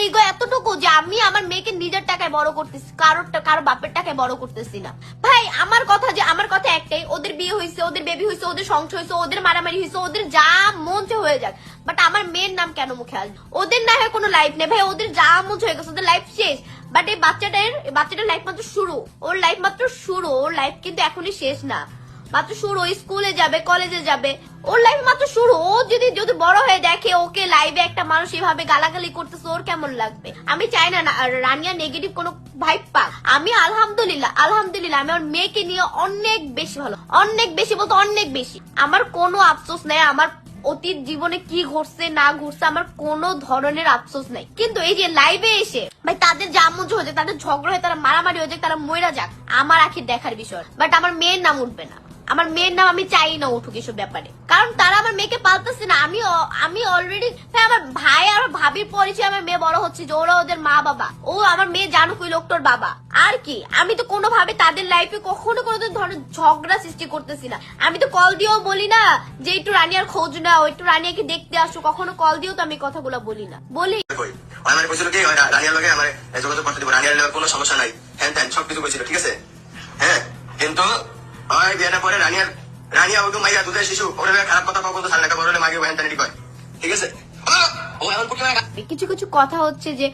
Ego এতটুকু যে আমি আমার মেয়েকে নিজের টাকায় বড় করতেছি, কারো বাপের টাকায় বড় করতেছি না। ভাই আমার কথা একটাই, ওদের বিয়ে হয়েছে, ওদের বেবি হয়েছে, ওদের সংসার হয়েছে, ওদের মারামারি হয়েছে, ওদের যা মন চায় হয়ে যাক, বাট আমার মেয়ের নাম কেন মুখে আসবে? ওদের না হয় কোনো লাইফ নেই ভাই, ওদের যা মন হয়ে গেছে, ওদের লাইফ শেষ। বাট এই বাচ্চাটার লাইফ মাত্র শুরু, ওর লাইফ মাত্র শুরু, ওর লাইফ কিন্তু এখনই শেষ না, মাত্র শুরু। স্কুলে যাবে, কলেজে যাবে, ওর লাইফ মাত্র শুরু। ও যদি বড় হয়ে দেখে ওকে লাইভে একটা মানুষ এভাবে গালাগালি করতেছে, ওর কেমন লাগবে? আমি চাই না রানিয়া নেগেটিভ কোনো ভাইব পাক। আমি আলহামদুলিল্লাহ আমি আমার মেয়েকে নিয়ে অনেক বেশি ভালো, অনেক বেশি বলতে অনেক বেশি। আমার কোনো আফসোস নেই, আমার অতীত জীবনে কি ঘটছে না ঘটছে আমার কোনো ধরনের আফসোস নাই। কিন্তু এই যে লাইভে এসে ভাই তাদের যা মন হয়ে যায়, তাদের ঝগড়া হয়ে, তারা মারামারি হয়ে যায়, তারা মইরা যাক, আমার আখির দেখার বিষয়। বাট আমার মেয়ের নাম উঠবে না, আমার মেয়ের নাম আমি চাই না উঠুক এসব ব্যাপারে, কারণ তারা আমার মেয়েকে পালতেছে না। আমি অলরেডি আমার ভাই আর ভাবির পরিচয় আমার মেয়ে বড় হচ্ছে যে ওরা ওদের মা বাবা, ও আমার মেয়ে জানুক ওই লোকটার বাবা। আর কি, আমি তো কোনোভাবে তাদের লাইফে কখনো কোনো ধরনের ঝগড়া সৃষ্টি করতেছি না। আমি তো কল দিয়েও বলি না যে একটু রানিয়ার খোঁজ নাও, একটু রানিয়াকে দেখতে আসো, কখনো কল দিয়েও তো আমি কথাগুলো বলি না। বলি আমার কইছিল কি রানিয়ার লগে আমার যোগাযোগ করতে দিব, রানিয়ার লগে কোনো সমস্যা নাই, হ্যাঁ হ্যাঁ সবকিছু কইছিল, ঠিক আছে। হ্যাঁ কিন্তু ওই বিয়েটা পরে রানিয়া ওকে মাইয়া দুধের শিশু, ওর খারাপ কথা কখনো ছাড় না, বড় হলে মাগে হ্যান ত্যান কয়, ঠিক আছে। কিছু কিছু কথা হচ্ছে যে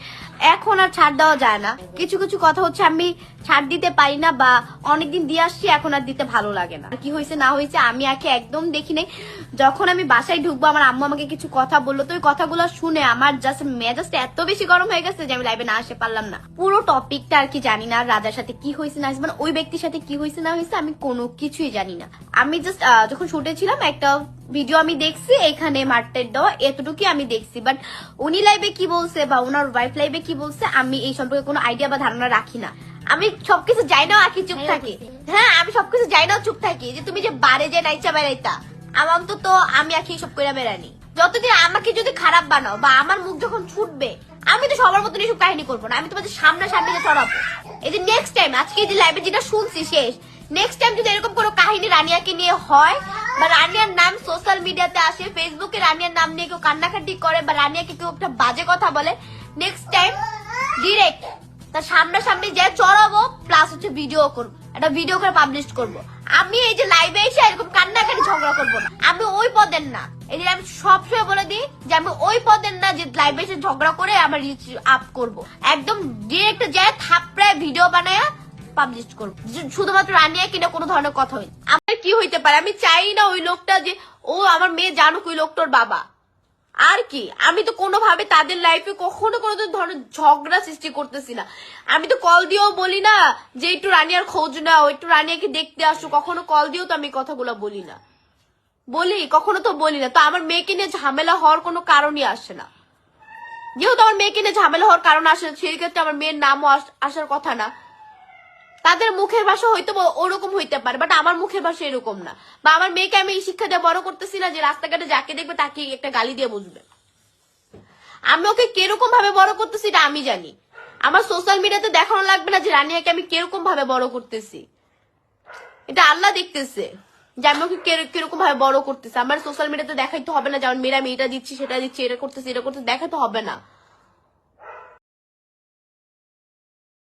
এখন আর ছাড় দেওয়া যায় না, কিছু কিছু কথা হচ্ছে আমি ছাড় দিতে পারি না, বা অনেকদিন দিয়ে আসছি এখন আর দিতে ভালো লাগে না। কি হয়েছে না হয়েছে আমি আগে একদম দেখি নাই। যখন আমি বাসায় ঢুকবো আমার আম্মু আমাকে কিছু কথা বললো, তো ওই কথাগুলো শুনে আমার জাস্ট মেজাজটা এত বেশি গরম হয়ে গেছে যে আমি লাইভে না আসতে পারলাম না। পুরো টপিকটা আর কি জানি না, রাজার সাথে কি হয়েছে না হয়েছে, মানে ওই ব্যক্তির সাথে কি হয়েছে না হয়েছে আমি কোনো কিছুই জানি না। আমি জাস্ট যখন শুটে ছিলাম একটা ভিডিও আমি দেখছি, এখানে মার্টের দেওয়া এতটুকুই আমি দেখছি, বাট উনি লাইভে কি বলছে বা ওনার ওয়াইফ লাইভে কি বলছে আমি এই সম্পর্কে কোনো আইডিয়া বা ধারণা রাখি না। আমি সবকিছু যাই না আঁকি চুপ থাকি। হ্যাঁ আমি সবকিছু যাই না চুপ থাকি, যে তুমি যে বারে যে নাইচা বেড়াইতা আমার তো আমি আঁকি সব করে বেড়ানি। যতদিন আমাকে যদি খারাপ বানাও বা আমার মুখ যখন ছুটবে, আমি তো সবার মতন এসব কাহিনী করবো না, আমি তোমাদের সামনাসামনি ছড়াবো। এই যে নেক্সট টাইম আজকে যে লাইভে যেটা শুনছি শেষ, নেক্সট টাইম যদি এরকম কোনো কাহিনী রানিয়াকে নিয়ে হয় বা রানিয়ার নাম সোশ্যাল মিডিয়াতে আসে, ফেসবুকে রানিয়ার নাম নিয়ে কেউ কান্নাকাটি করে বা রানিয়াকে কেউ একটা বাজে কথা বলে, নেক্সট টাইম ডিরেক্ট তার সামনাসামনি যে চড়াবো, প্লাস হচ্ছে ভিডিও করবো, একটা ভিডিও করে পাবলিশ করবো। আমি এই যে লাইভে এসে এরকম কান্নাকাটি ঝগড়া করবো না, আমি ওই পদের না। এই যে আমি সবসময় বলে দিই যে আমি ওই পদের না যে লাইভে এসে ঝগড়া করে আমার রিচ আপ করবো, একদম ডিরেক্ট যে থাপড়ায় ভিডিও বানায় পাবলিশ করবো, শুধুমাত্র রানিয়া কিনা কোনো ধরনের কথা হইনি। আমার কি হইতে পারে, আমি চাই না ওই লোকটা যে ও আমার মেয়ে জানুক ওই লোকটার বাবা। আর কি, আমি তো কোনোভাবে তাদের লাইফে কখনো কোনো ধরনের ঝগড়া সৃষ্টি করতেছি না। আমি তো কল দিয়েও বলি না যে একটু রানিয়ার খোঁজ নাও, একটু রানিয়াকে দেখতে আসো, কখনো কল দিয়েও তো আমি কথাগুলো বলি না, বলি কখনো তো বলি না। তো আমার মেয়েকে নিয়ে ঝামেলা হওয়ার কোনো কারণই আসে না, যেহেতু আমার মেয়েকে নিয়ে ঝামেলা হওয়ার কারণ আসে সেই ক্ষেত্রে আমার মেয়ের নামও আসার কথা না। তাদের মুখের ভাষা হয়তো ওরকম হইতে পারে, বাট আমার মুখের ভাষা এরকম না। বা আমার মেয়েকে আমি এই শিক্ষা দিয়ে বড় করতেছি না যে রাস্তাঘাটে যাকে দেখবে তাকে একটা গালি দিয়ে বুঝবে। আমি ওকে কিরকম ভাবে বড় করতেছি এটা আমি জানি। আমার সোশ্যাল মিডিয়াতে দেখানো লাগবে না যে রানিয়াকে আমি কিরকম ভাবে বড় করতেছি, এটা আল্লাহ দেখতেছে যে আমি ওকে কিরকম ভাবে বড় করতেছি। আমার সোশ্যাল মিডিয়াতে দেখাইতে হবে না যে আমার মেয়েরা আমি এটা দিচ্ছি সেটা দিচ্ছি, এটা করতেছি এটা করতেছি, দেখাতে হবে না।